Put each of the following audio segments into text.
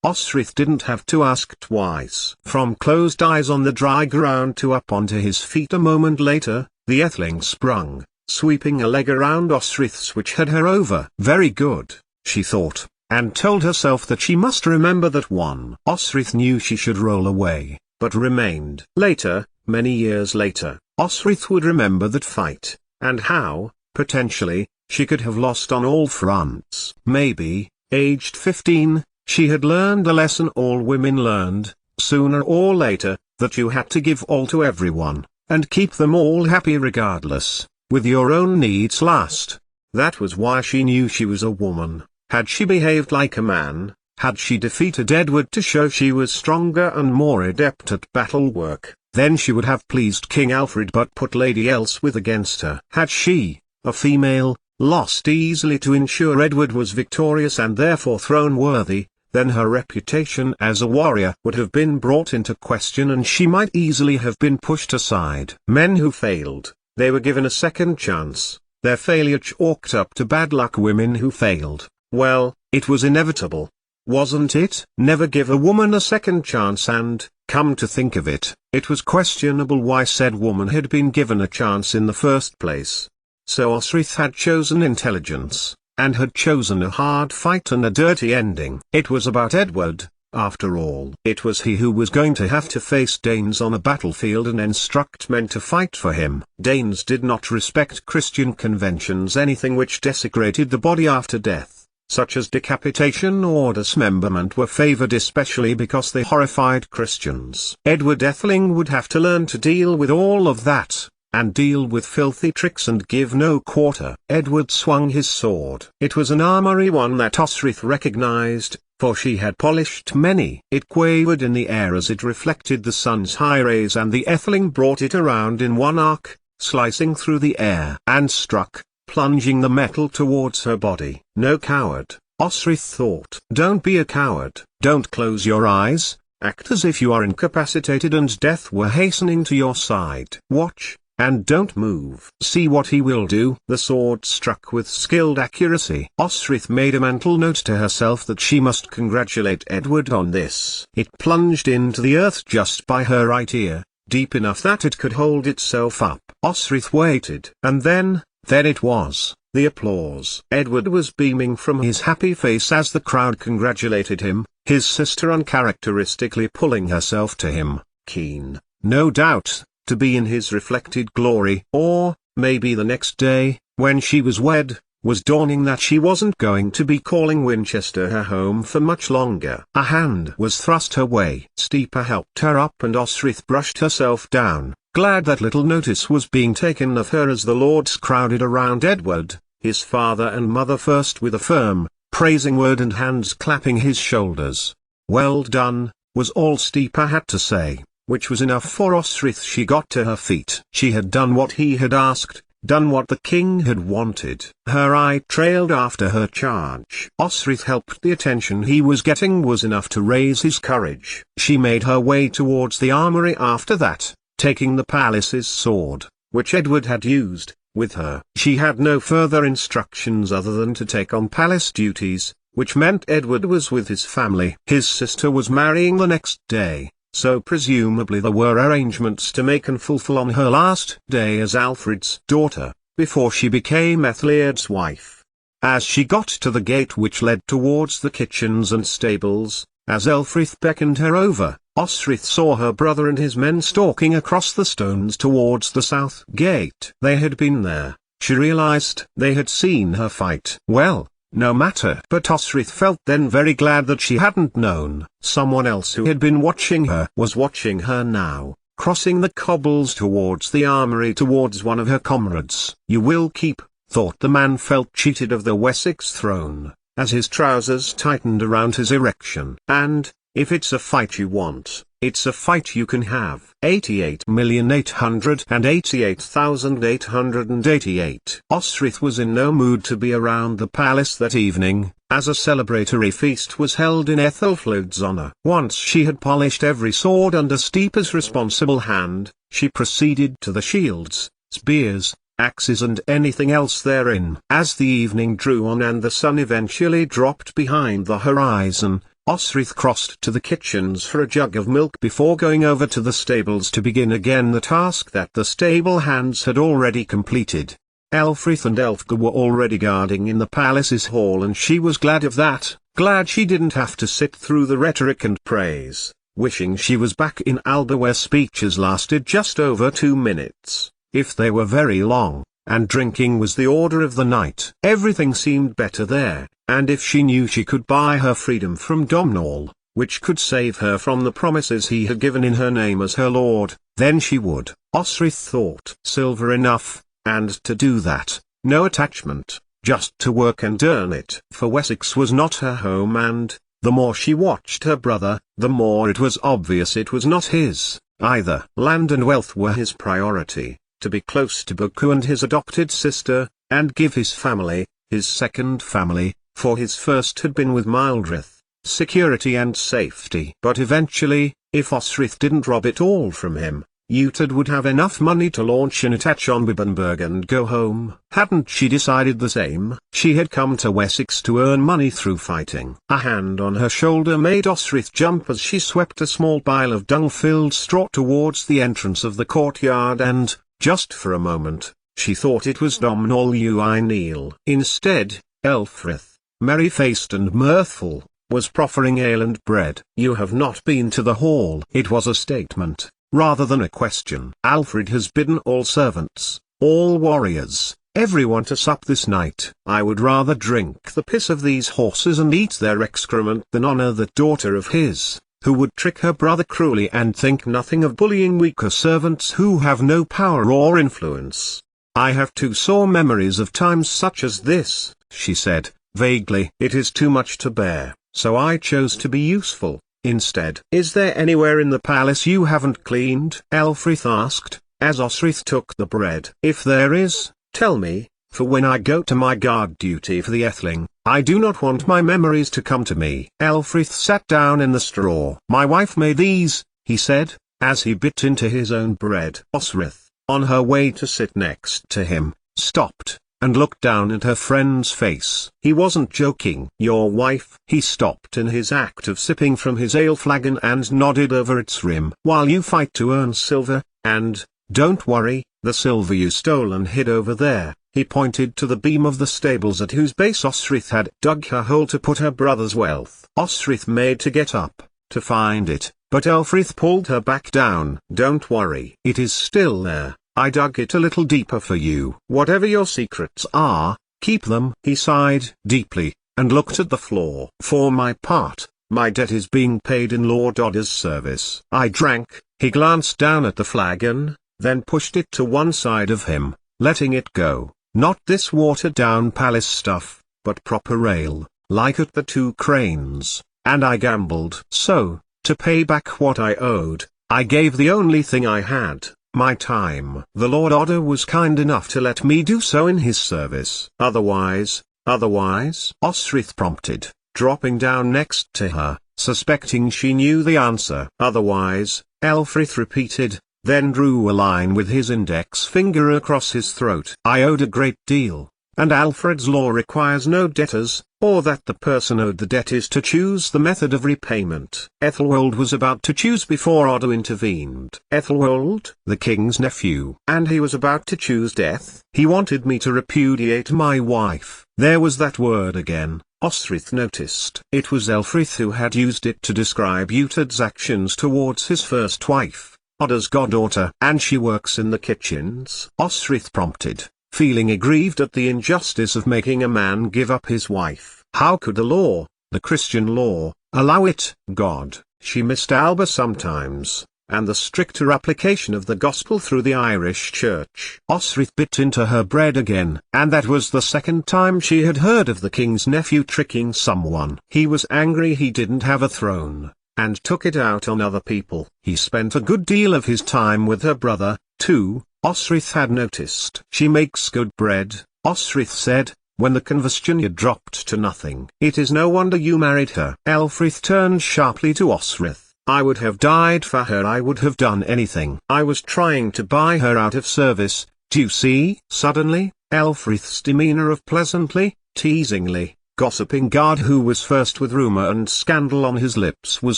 Osrith didn't have to ask twice. From closed eyes on the dry ground to up onto his feet a moment later, the Earthling sprung, sweeping a leg around Osrith's which had her over. Very good, she thought, and told herself that she must remember that one. Osrith knew she should roll away, but remained. Later, many years later, Osrith would remember that fight, and how, potentially, she could have lost on all fronts. Maybe, aged 15, she had learned a lesson all women learned, sooner or later, that you had to give all to everyone, and keep them all happy regardless, with your own needs last. That was why she knew she was a woman. Had she behaved like a man, had she defeated Edward to show she was stronger and more adept at battle work, then she would have pleased King Alfred but put Lady Elswith against her. Had she, a female, lost easily to ensure Edward was victorious and therefore throne-worthy, then her reputation as a warrior would have been brought into question and she might easily have been pushed aside. Men who failed, they were given a second chance. Their failure chalked up to bad luck. Women who failed, well, it was inevitable. Wasn't it? Never give a woman a second chance and, come to think of it, it was questionable why said woman had been given a chance in the first place. So Osrith had chosen intelligence, and had chosen a hard fight and a dirty ending. It was about Edward, after all. It was he who was going to have to face Danes on a battlefield and instruct men to fight for him. Danes did not respect Christian conventions. Anything which desecrated the body after death, such as decapitation or dismemberment, were favored, especially because they horrified Christians. Edward Etheling would have to learn to deal with all of that, and deal with filthy tricks and give no quarter. Edward swung his sword. It was an armory one that Osrith recognized, for she had polished many. It quavered in the air as it reflected the sun's high rays, and the Etheling brought it around in one arc, slicing through the air, and struck, plunging the metal towards her body. No coward, Osrith thought. Don't be a coward. Don't close your eyes. Act as if you are incapacitated and death were hastening to your side. Watch, and don't move. See what he will do. The sword struck with skilled accuracy. Osrith made a mental note to herself that she must congratulate Edward on this. It plunged into the earth just by her right ear, deep enough that it could hold itself up. Osrith waited. And then it was, the applause. Edward was beaming from his happy face as the crowd congratulated him, his sister uncharacteristically pulling herself to him, keen, no doubt, to be in his reflected glory. Or, maybe the next day, when she was wed, was dawning that she wasn't going to be calling Winchester her home for much longer. A hand was thrust her way. Steeper helped her up and Osrith brushed herself down, glad that little notice was being taken of her as the lords crowded around Edward, his father and mother first with a firm, praising word and hands clapping his shoulders. Well done, was all Steeper had to say, which was enough for Osrith. She got to her feet. She had done what he had asked, done what the king had wanted. Her eye trailed after her charge. Osrith helped. The attention he was getting was enough to raise his courage. She made her way towards the armory after that, taking the palace's sword, which Edward had used, with her. She had no further instructions other than to take on palace duties, which meant Edward was with his family. His sister was marrying the next day, so presumably there were arrangements to make and fulfill on her last day as Alfred's daughter, before she became Ethelred's wife. As she got to the gate which led towards the kitchens and stables, as Elfrith beckoned her over, Osrith saw her brother and his men stalking across the stones towards the south gate. They had been there, she realized. They had seen her fight. Well, no matter. But Osrith felt then very glad that she hadn't known. Someone else who had been watching her was watching her now, crossing the cobbles towards the armory, towards one of her comrades. You will keep, thought the man. Felt cheated of the Wessex throne, as his trousers tightened around his erection. And, if it's a fight you want, it's a fight you can have. 88,888,888. Osrith was in no mood to be around the palace that evening, as a celebratory feast was held in Ethelflaed's honor. Once she had polished every sword under Steeper's responsible hand, she proceeded to the shields, spears, axes and anything else therein. As the evening drew on and the sun eventually dropped behind the horizon, Osrith crossed to the kitchens for a jug of milk before going over to the stables to begin again the task that the stable hands had already completed. Elfrith and Elfgar were already guarding in the palace's hall, and she was glad of that, glad she didn't have to sit through the rhetoric and praise, wishing she was back in Alba where speeches lasted just over 2 minutes, if they were very long, and drinking was the order of the night. Everything seemed better there, and if she knew she could buy her freedom from Domhnall, which could save her from the promises he had given in her name as her lord, then she would. Osrith thought. Silver enough. And to do that, no attachment, just to work and earn it. For Wessex was not her home, and, the more she watched her brother, the more it was obvious it was not his, either. Land and wealth were his priority, to be close to Buku and his adopted sister, and give his family, his second family, for his first had been with Mildred, security and safety. But eventually, if Osrith didn't rob it all from him, Uhtred would have enough money to launch an attack on Bibbenberg and go home. Hadn't she decided the same? She had come to Wessex to earn money through fighting. A hand on her shoulder made Osrith jump as she swept a small pile of dung-filled straw towards the entrance of the courtyard, and, just for a moment, she thought it was Domhnall Ui Neil. Instead, Elfrith, merry-faced and mirthful, was proffering ale and bread. "You have not been to the hall." It was a statement, rather than a question. "Alfred has bidden all servants, all warriors, everyone to sup this night. I would rather drink the piss of these horses and eat their excrement than honor that daughter of his, who would trick her brother cruelly and think nothing of bullying weaker servants who have no power or influence. I have too sore memories of times such as this," she said, vaguely. "It is too much to bear, so I chose to be useful instead." "Is there anywhere in the palace you haven't cleaned?" Elfrith asked, as Osrith took the bread. "If there is, tell me, for when I go to my guard duty for the Atheling, I do not want my memories to come to me." Elfrith sat down in the straw. "My wife made these," he said, as he bit into his own bread. Osrith, on her way to sit next to him, stopped, and looked down at her friend's face. He wasn't joking. "Your wife?" He stopped in his act of sipping from his ale flagon and nodded over its rim. "While you fight to earn silver, and, don't worry, the silver you stole and hid over there." He pointed to the beam of the stables at whose base Osrith had dug her hole to put her brother's wealth. Osrith made to get up, to find it, but Elfrith pulled her back down. "Don't worry. It is still there. I dug it a little deeper for you. Whatever your secrets are, keep them." He sighed deeply, and looked at the floor. "For my part, my debt is being paid in Lord Odda's service." I drank. He glanced down at the flagon, then pushed it to one side of him, letting it go. "Not this watered-down palace stuff, but proper ale, like at the Two Cranes, and I gambled. So, to pay back what I owed, I gave the only thing I had, my time. The Lord Odda was kind enough to let me do so in his service. Otherwise?" Osrith prompted, dropping down next to her, suspecting she knew the answer. "Otherwise," Elfrith repeated, then drew a line with his index finger across his throat. "I owed a great deal, and Alfred's law requires no debtors, or that the person owed the debt is to choose the method of repayment." Ethelwold was about to choose before Odda intervened. "Ethelwold, the king's nephew. And he was about to choose death. He wanted me to repudiate my wife." There was that word again, Osrith noticed. It was Elfrith who had used it to describe Uhtred's actions towards his first wife, Odda's goddaughter. "And she works in the kitchens?" Osrith prompted, feeling aggrieved at the injustice of making a man give up his wife. How could the law, the Christian law, allow it? God, she missed Alba sometimes, and the stricter application of the gospel through the Irish church. Osrith bit into her bread again, and that was the second time she had heard of the king's nephew tricking someone. He was angry he didn't have a throne, and took it out on other people. He spent a good deal of his time with her brother, too, Osrith had noticed. "She makes good bread," Osrith said, when the conversation had dropped to nothing. "It is no wonder you married her." Elfrith turned sharply to Osrith. "I would have died for her. I would have done anything. I was trying to buy her out of service, do you see?" Suddenly, Elfrith's demeanor of pleasantly, teasingly, gossiping guard who was first with rumor and scandal on his lips was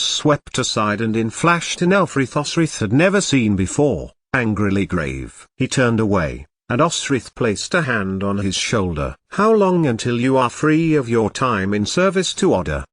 swept aside and in flashed an Elfrith Osrith had never seen before, angrily grave. He turned away, and Osrith placed a hand on his shoulder. "How long until you are free of your time in service to Odda?"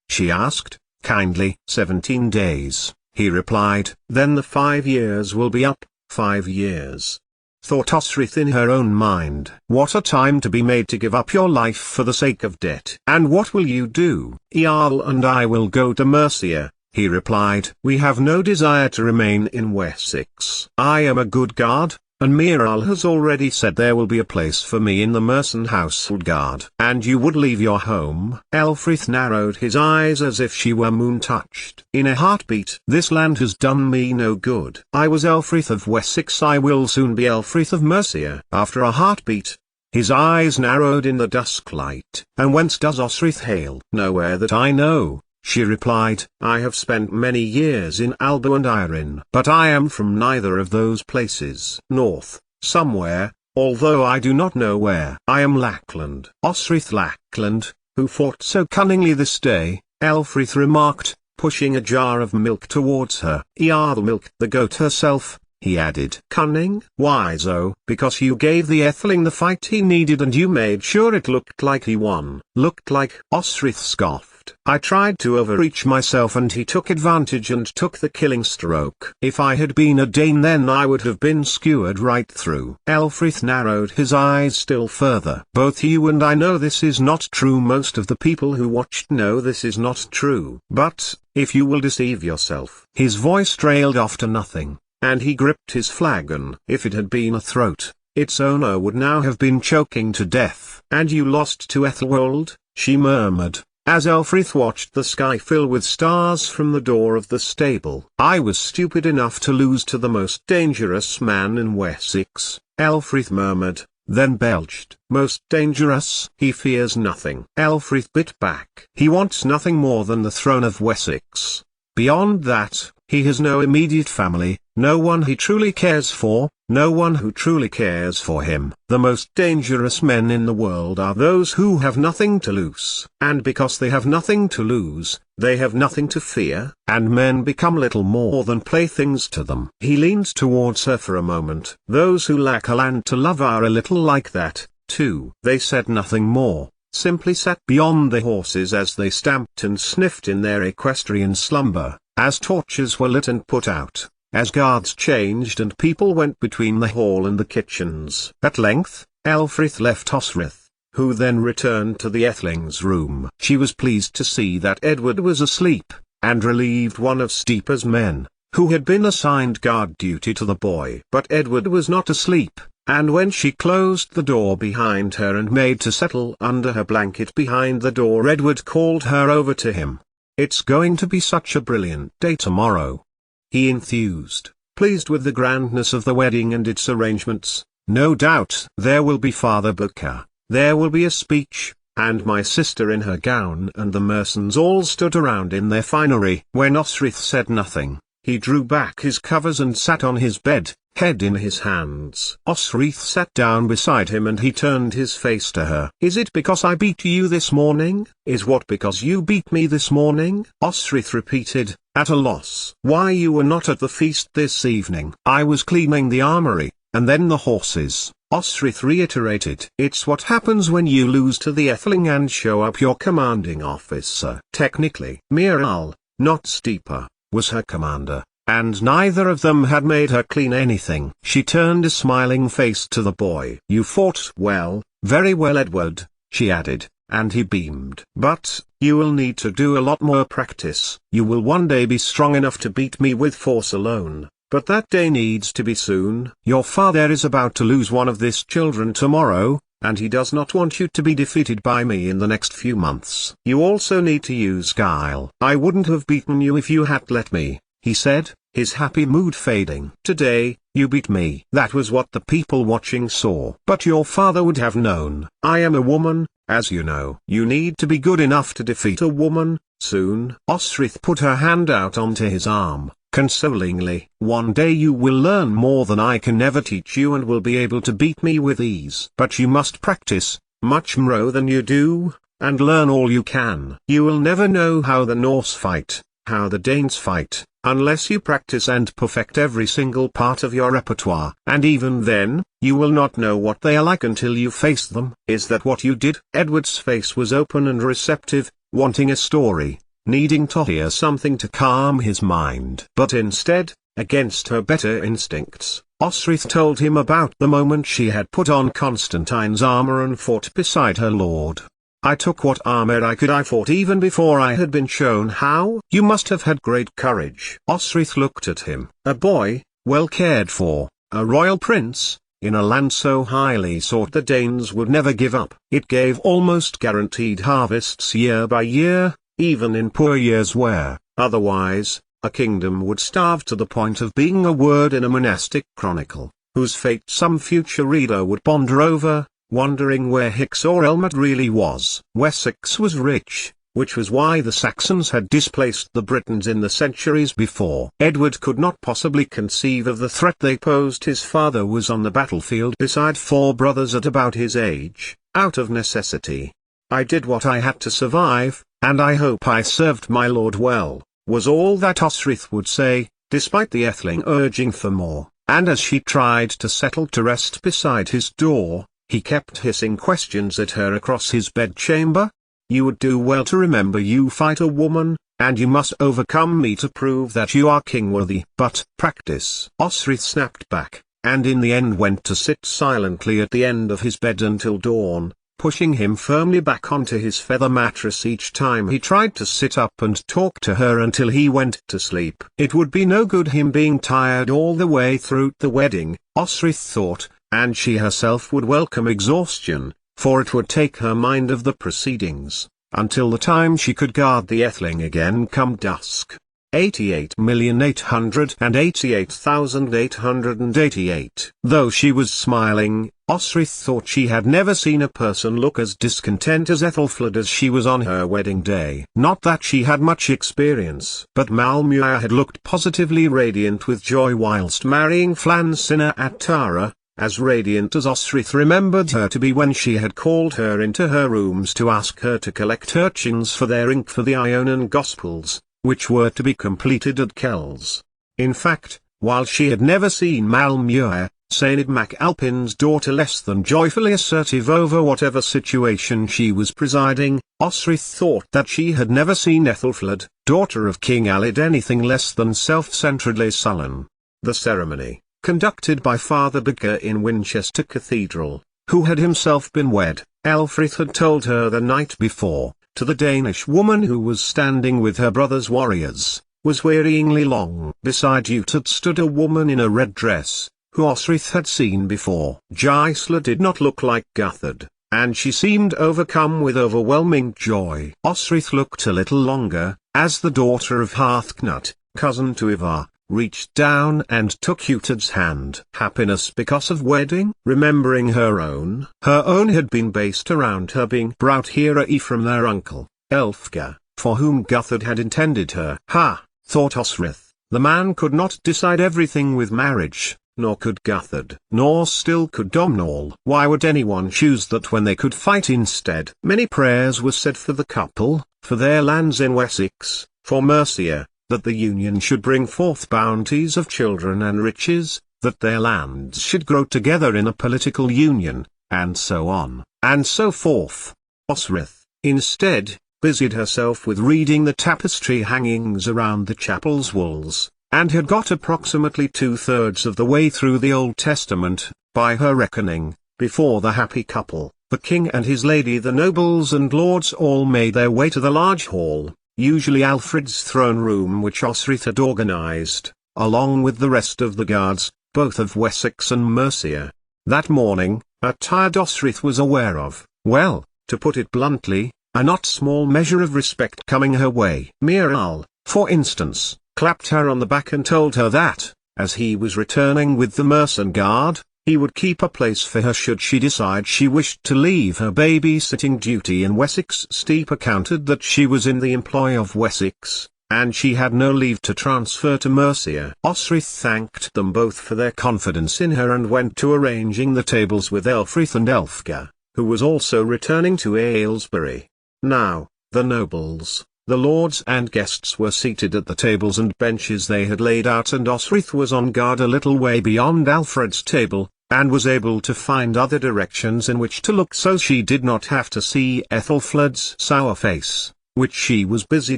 she asked, kindly. 17 days, he replied. "Then the 5 years will be up." 5 years, thought Osrith in her own mind. What a time to be made to give up your life for the sake of debt. "And what will you do?" "Jarl and I will go to Mercia," he replied. "We have no desire to remain in Wessex. I am a good guard, and Miral has already said there will be a place for me in the Merson household guard." "And you would leave your home?" Elfrith narrowed his eyes as if she were moon-touched. "In a heartbeat. This land has done me no good. I was Elfrith of Wessex, I will soon be Elfrith of Mercia." After a heartbeat, his eyes narrowed in the dusk light. "And whence does Osrith hail?" "Nowhere that I know," she replied. "I have spent many years in Alba and Irin, but I am from neither of those places." "North, somewhere, although I do not know where." "I am Lackland." "Osrith Lackland, who fought so cunningly this day," Elfrith remarked, pushing a jar of milk towards her. "Jarl milk." "The goat herself," he added. "Cunning? Why so?" "Because you gave the Atheling the fight he needed and you made sure it looked like he won." "Looked like?" Osrith scoffed. "I tried to overreach myself and he took advantage and took the killing stroke. If I had been a Dane then I would have been skewered right through." Elfrith narrowed his eyes still further. "Both you and I know this is not true. Most of the people who watched know this is not true. But, if you will deceive yourself." His voice trailed off to nothing, and he gripped his flagon. "If it had been a throat, its owner would now have been choking to death." "And you lost to Ethelwold?" she murmured, as Elfrith watched the sky fill with stars from the door of the stable. "I was stupid enough to lose to the most dangerous man in Wessex," Elfrith murmured, then belched. "Most dangerous? He fears nothing." Elfrith bit back. "He wants nothing more than the throne of Wessex. Beyond that, he has no immediate family, no one he truly cares for, no one who truly cares for him. The most dangerous men in the world are those who have nothing to lose. And because they have nothing to lose, they have nothing to fear, and men become little more than playthings to them." He leaned towards her for a moment. "Those who lack a land to love are a little like that, too." They said nothing more, simply sat beyond the horses as they stamped and sniffed in their equestrian slumber, as torches were lit and put out, as guards changed and people went between the hall and the kitchens. At length, Elfrith left Osrith, who then returned to the Etheling's room. She was pleased to see that Edward was asleep, and relieved one of Steepa's men, who had been assigned guard duty to the boy. But Edward was not asleep, and when she closed the door behind her and made to settle under her blanket behind the door, Edward called her over to him. "It's going to be such a brilliant day tomorrow," he enthused, pleased with the grandness of the wedding and its arrangements. "No doubt there will be Father Booker, there will be a speech, and my sister in her gown, and the Mersons all stood around in their finery." When Osrith said nothing, he drew back his covers and sat on his bed, head in his hands. Osrith sat down beside him and he turned his face to her. "Is it because I beat you this morning?" "Is what because you beat me this morning?" Osrith repeated, at a loss. "Why you were not at the feast this evening?" "I was cleaning the armory, and then the horses," Osrith reiterated. "It's what happens when you lose to the Atheling and show up your commanding officer." Technically, Miral, not Steepa, was her commander, and neither of them had made her clean anything. She turned a smiling face to the boy. "You fought well, very well, Edward," she added, and he beamed. "But, you will need to do a lot more practice. You will one day be strong enough to beat me with force alone, but that day needs to be soon. Your father is about to lose one of his children tomorrow, and he does not want you to be defeated by me in the next few months. You also need to use guile." "I wouldn't have beaten you if you had let me," he said, his happy mood fading. "Today, you beat me." That was what the people watching saw. "But your father would have known. I am a woman, as you know." "You need to be good enough to defeat a woman, soon." Osrith put her hand out onto his arm, consolingly. "One day you will learn more than I can ever teach you and will be able to beat me with ease. But you must practice, much more than you do, and learn all you can. You will never know how the Norse fight, how the Danes fight, unless you practice and perfect every single part of your repertoire. And even then, you will not know what they are like until you face them. Is that what you did? Edward's face was open and receptive, wanting a story, needing to hear something to calm his mind. But instead, against her better instincts, Osrith told him about the moment she had put on Constantine's armor and fought beside her lord. I took what armor I could. I fought even before I had been shown how. You must have had great courage. Osrith looked at him. A boy, well cared for, a royal prince, in a land so highly sought the Danes would never give up. It gave almost guaranteed harvests year by year, even in poor years where, otherwise, a kingdom would starve to the point of being a word in a monastic chronicle, whose fate some future reader would ponder over, wondering where Hicks or Elmet really was. Wessex was rich, which was why the Saxons had displaced the Britons in the centuries before. Edward could not possibly conceive of the threat they posed. His father was on the battlefield beside 4 brothers at about his age, out of necessity. I did what I had to survive, and I hope I served my lord well, was all that Osrith would say, despite the Atheling urging for more, and as she tried to settle to rest beside his door, he kept hissing questions at her across his bedchamber. You would do well to remember you fight a woman, and you must overcome me to prove that you are king-worthy. But practice. Osrith snapped back, and in the end went to sit silently at the end of his bed until dawn, pushing him firmly back onto his feather mattress each time he tried to sit up and talk to her until he went to sleep. It would be no good him being tired all the way through the wedding, Osrith thought, and she herself would welcome exhaustion, for it would take her mind of the proceedings, until the time she could guard the Atheling again come dusk. 88,888,888. Though she was smiling, Osrith thought she had never seen a person look as discontent as Ethelfled as she was on her wedding day. Not that she had much experience, but Malmuir had looked positively radiant with joy whilst marrying Flan Sinna at Tara, as radiant as Osrith remembered her to be when she had called her into her rooms to ask her to collect urchins for their ink for the Ionan Gospels, which were to be completed at Kells. In fact, while she had never seen Malmuir, Sainid Mac Alpin's daughter, less than joyfully assertive over whatever situation she was presiding, Osrith thought that she had never seen Ethelfled, daughter of King Alid, anything less than self-centredly sullen. The ceremony, conducted by Father Becker in Winchester Cathedral, who had himself been wed, Elfrith had told her the night before, to the Danish woman who was standing with her brother's warriors, was wearyingly long. Beside Utad stood a woman in a red dress, who Osrith had seen before. Gisela did not look like Guthard, and she seemed overcome with overwhelming joy. Osrith looked a little longer, as the daughter of Harthknut, cousin to Ivar, reached down and took Utad's hand. Happiness because of wedding? Remembering her own had been based around her being brought here from their uncle, Elfgar, for whom Guthard had intended her. Ha, thought Osrith, the man could not decide everything with marriage, nor could Guthard, nor still could Domhnall. Why would anyone choose that when they could fight instead? Many prayers were said for the couple, for their lands in Wessex, for Mercia, that the union should bring forth bounties of children and riches, that their lands should grow together in a political union, and so on, and so forth. Osrith, instead, busied herself with reading the tapestry hangings around the chapel's walls, and had got approximately 2/3 of the way through the Old Testament, by her reckoning, before the happy couple, the king and his lady, the nobles and lords, all made their way to the large hall, usually Alfred's throne room, which Osrith had organized, along with the rest of the guards, both of Wessex and Mercia. That morning, a tired Osrith was aware of, well, to put it bluntly, a not small measure of respect coming her way. Miral, for instance, clapped her on the back and told her that, as he was returning with the Mercian guard, he would keep a place for her should she decide she wished to leave her babysitting duty in Wessex. Steep accounted that she was in the employ of Wessex, and she had no leave to transfer to Mercia. Osrith thanked them both for their confidence in her and went to arranging the tables with Elfrith and Elfgar, who was also returning to Aylesbury. Now, the nobles, the lords and guests were seated at the tables and benches they had laid out, and Osrith was on guard a little way beyond Alfred's table, and was able to find other directions in which to look so she did not have to see Ethelflaed's sour face, which she was busy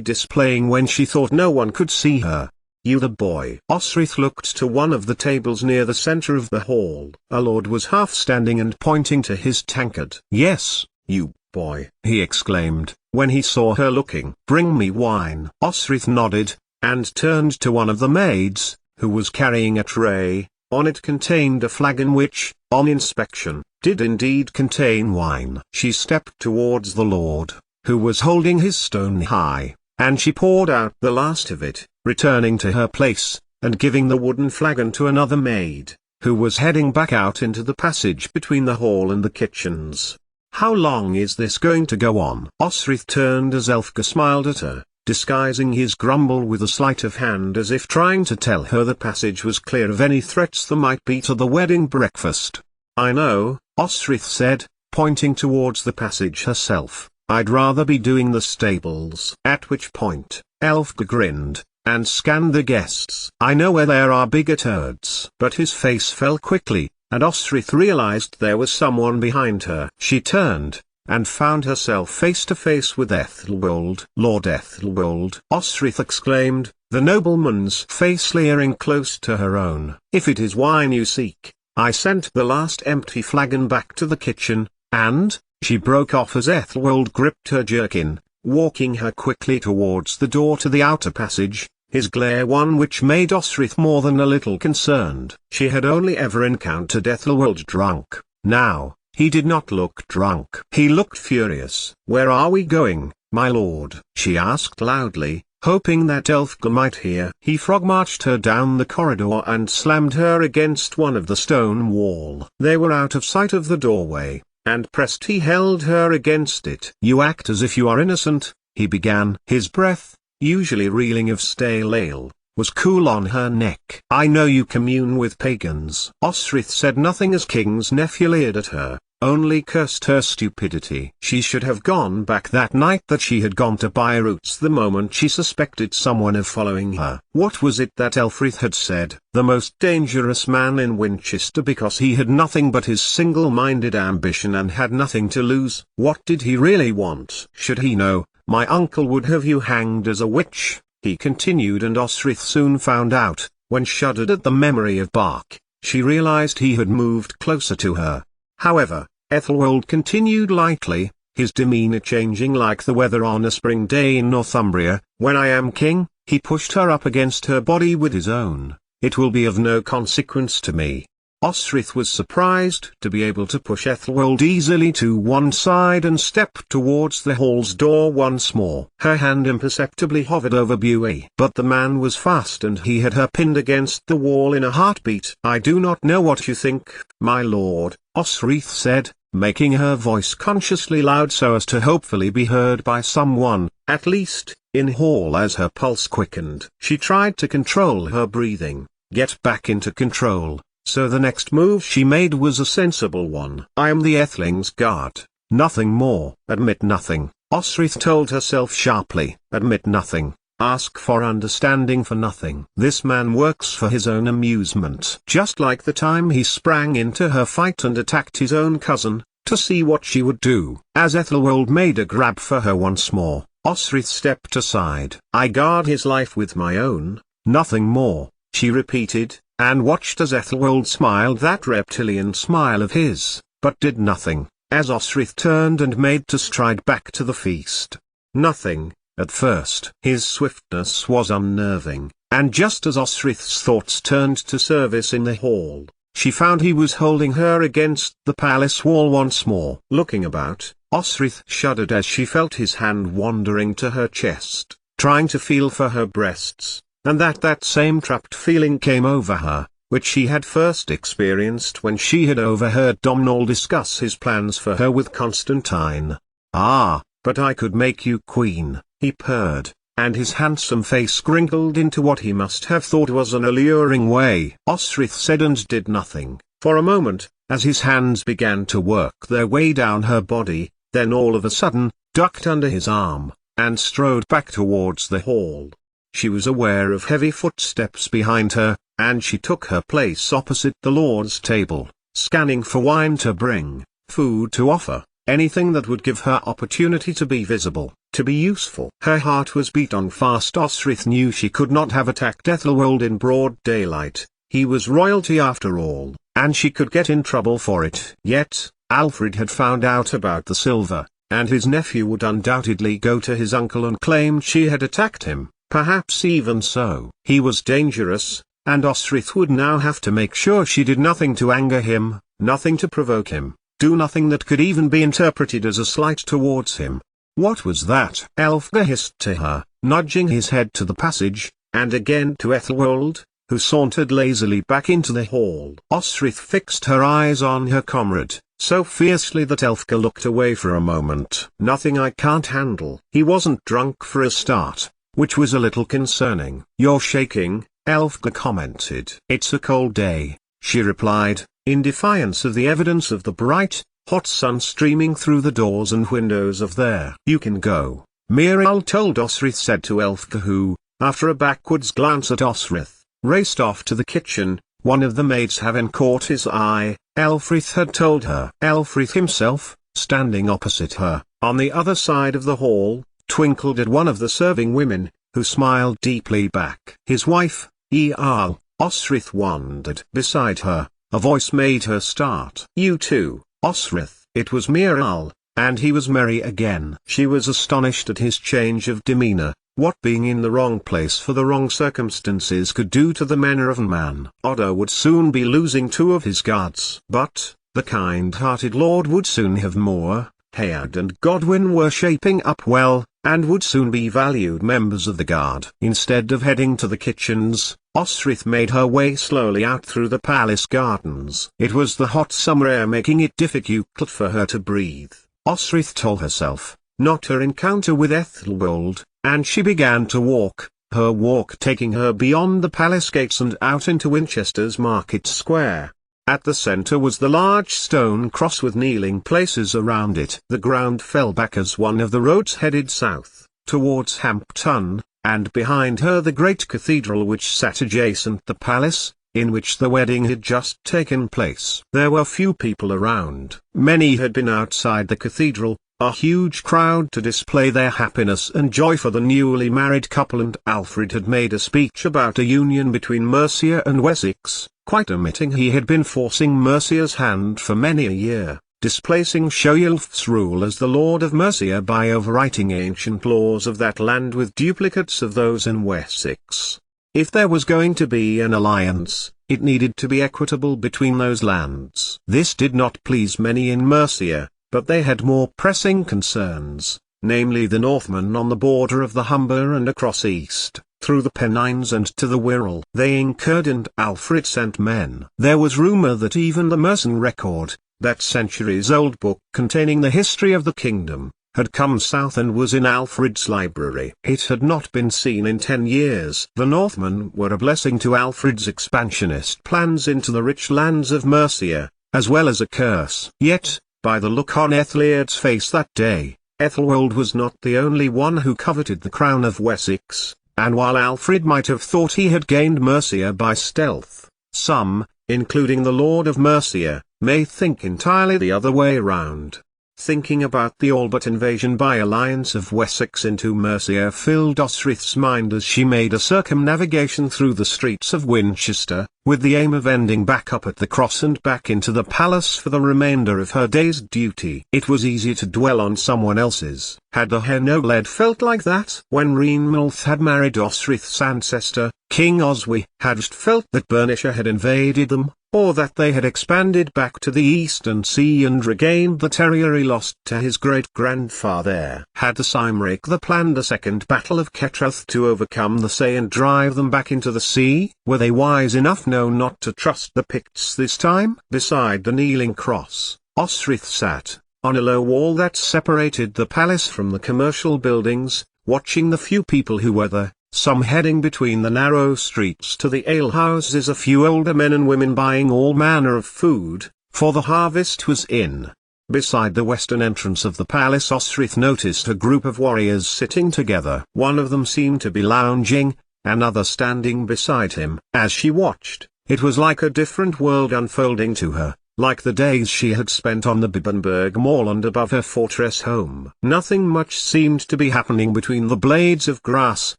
displaying when she thought no one could see her. "You the boy." Osrith looked to one of the tables near the center of the hall. A lord was half standing and pointing to his tankard. "Yes, you boy," he exclaimed, when he saw her looking. "Bring me wine." Osrith nodded, and turned to one of the maids, who was carrying a tray. On it contained a flagon which, on inspection, did indeed contain wine. She stepped towards the lord, who was holding his stone high, and she poured out the last of it, returning to her place, and giving the wooden flagon to another maid, who was heading back out into the passage between the hall and the kitchens. "How long is this going to go on?" Osrith turned as Elfgar smiled at her, disguising his grumble with a sleight of hand as if trying to tell her the passage was clear of any threats there might be to the wedding breakfast. "I know," Osrith said, pointing towards the passage herself. "I'd rather be doing the stables." At which point, Elfgar grinned, and scanned the guests. "I know where there are bigger turds." But his face fell quickly, and Osrith realized there was someone behind her. She turned, and found herself face to face with Ethelwold. "Lord Ethelwold!" Osrith exclaimed, the nobleman's face leering close to her own. "If it is wine you seek, I sent the last empty flagon back to the kitchen, and—" She broke off as Ethelwold gripped her jerkin, walking her quickly towards the door to the outer passage, his glare one which made Osrith more than a little concerned. She had only ever encountered Ethelwold drunk. Now, he did not look drunk. He looked furious. "Where are we going, my lord?" she asked loudly, hoping that Elfgar might hear. He frog-marched her down the corridor and slammed her against one of the stone wall. They were out of sight of the doorway, and pressed he held her against it. "You act as if you are innocent," he began. His breath, usually reeling of stale ale, was cool on her neck. "I know you commune with pagans." Osrith said nothing as King's nephew leered at her, only cursed her stupidity. She should have gone back that night that she had gone to buy roots the moment she suspected someone of following her. What was it that Elfrith had said? The most dangerous man in Winchester, because he had nothing but his single-minded ambition and had nothing to lose. What did he really want? Should he know, "My uncle would have you hanged as a witch," he continued, and Osrith soon found out, when shuddered at the memory of Bark. She realized he had moved closer to her. However, Ethelwold continued lightly, his demeanor changing like the weather on a spring day in Northumbria. "When I am king," he pushed her up against her body with his own, "it will be of no consequence to me." Osrith was surprised to be able to push Ethelwold easily to one side and step towards the hall's door once more. Her hand imperceptibly hovered over Buie. But the man was fast and he had her pinned against the wall in a heartbeat. "I do not know what you think, my lord," Osrith said, making her voice consciously loud so as to hopefully be heard by someone, at least, in hall. As her pulse quickened, she tried to control her breathing, get back into control. So the next move she made was a sensible one. "I am the Etheling's guard, nothing more." "Admit nothing," Osrith told herself sharply. "Admit nothing, ask for understanding for nothing." This man works for his own amusement. Just like the time he sprang into her fight and attacked his own cousin, to see what she would do. As Ethelwold made a grab for her once more, Osrith stepped aside. "I guard his life with my own, nothing more," she repeated, and watched as Ethelwold smiled that reptilian smile of his, but did nothing, as Osrith turned and made to stride back to the feast. Nothing, at first. His swiftness was unnerving, and just as Osrith's thoughts turned to service in the hall, she found he was holding her against the palace wall once more. Looking about, Osrith shuddered as she felt his hand wandering to her chest, trying to feel for her breasts. And that same trapped feeling came over her, which she had first experienced when she had overheard Domhnall discuss his plans for her with Constantine. "Ah, but I could make you queen," he purred, and his handsome face crinkled into what he must have thought was an alluring way. Osrith said and did nothing, for a moment, as his hands began to work their way down her body, then all of a sudden, ducked under his arm, and strode back towards the hall. She was aware of heavy footsteps behind her, and she took her place opposite the Lord's table, scanning for wine to bring, food to offer, anything that would give her opportunity to be visible, to be useful. Her heart was beat on fast. Osrith knew she could not have attacked Ethelwold in broad daylight. He was royalty after all, and she could get in trouble for it. Yet, Alfred had found out about the silver, and his nephew would undoubtedly go to his uncle and claim she had attacked him. Perhaps even so. He was dangerous, and Osrith would now have to make sure she did nothing to anger him, nothing to provoke him, do nothing that could even be interpreted as a slight towards him. What was that? Elfgar hissed to her, nudging his head to the passage, and again to Ethelwold, who sauntered lazily back into the hall. Osrith fixed her eyes on her comrade, so fiercely that Elfgar looked away for a moment. Nothing I can't handle. He wasn't drunk for a start, which was a little concerning. You're shaking, Elfgar commented. It's a cold day, she replied, in defiance of the evidence of the bright, hot sun streaming through the doors and windows of there. You can go, Miriel told Osrith, said to Elfgar, who, after a backwards glance at Osrith, raced off to the kitchen, one of the maids having caught his eye. Elfrith had told her. Elfrith himself, standing opposite her, on the other side of the hall, twinkled at one of the serving women, who smiled deeply back. His wife, Earl, Osrith wondered. Beside her, a voice made her start. You too, Osrith. It was Miriel, and he was merry again. She was astonished at his change of demeanor. What being in the wrong place for the wrong circumstances could do to the manner of a man. Otto would soon be losing 2 of his guards. But, the kind-hearted lord would soon have more. Hayard and Godwin were shaping up well, and would soon be valued members of the guard. Instead of heading to the kitchens, Osrith made her way slowly out through the palace gardens. It was the hot summer air making it difficult for her to breathe. Osrith told herself, not her encounter with Ethelwold, and she began to walk, her walk taking her beyond the palace gates and out into Winchester's Market Square. At the center was the large stone cross with kneeling places around it. The ground fell back as one of the roads headed south, towards Hampton, and behind her the great cathedral which sat adjacent the palace, in which the wedding had just taken place. There were few people around. Many had been outside the cathedral, a huge crowd to display their happiness and joy for the newly married couple, and Alfred had made a speech about a union between Mercia and Wessex, quite omitting he had been forcing Mercia's hand for many a year, displacing Ceolwulf's rule as the Lord of Mercia by overwriting ancient laws of that land with duplicates of those in Wessex. If there was going to be an alliance, it needed to be equitable between those lands. This did not please many in Mercia, but they had more pressing concerns, namely the Northmen on the border of the Humber and across east, through the Pennines and to the Wirral. They incurred, and Alfred sent men. There was rumor that even the Mercian record, that centuries-old book containing the history of the kingdom, had come south and was in Alfred's library. It had not been seen in 10 years. The Northmen were a blessing to Alfred's expansionist plans into the rich lands of Mercia, as well as a curse. Yet, by the look on Ethelred's face that day, Ethelwold was not the only one who coveted the crown of Wessex, and while Alfred might have thought he had gained Mercia by stealth, some, including the Lord of Mercia, may think entirely the other way round. Thinking about the all-but invasion by alliance of Wessex into Mercia filled Osrith's mind as she made a circumnavigation through the streets of Winchester, with the aim of ending back up at the cross and back into the palace for the remainder of her day's duty. It was easy to dwell on someone else's. Had the Henoled felt like that? When Rhianmulth had married Osrith's ancestor, King Oswy, had felt that Bernicia had invaded them, or that they had expanded back to the eastern sea and regained the territory lost to his great-grandfather. Had the Cymric planned a second battle of Kettrath to overcome the Say and drive them back into the sea? Were they wise enough not to trust the Picts this time? Beside the kneeling cross, Osrith sat, on a low wall that separated the palace from the commercial buildings, watching the few people who were there. Some heading between the narrow streets to the alehouses, a few older men and women buying all manner of food, for the harvest was in. Beside the western entrance of the palace, Osrith noticed a group of warriors sitting together. One of them seemed to be lounging, another standing beside him. As she watched, it was like a different world unfolding to her, like the days she had spent on the Bibbenberg moorland above her fortress home. Nothing much seemed to be happening between the blades of grass,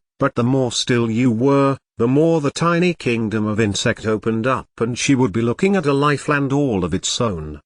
but the more still you were, the more the tiny kingdom of insect opened up, and she would be looking at a life land all of its own.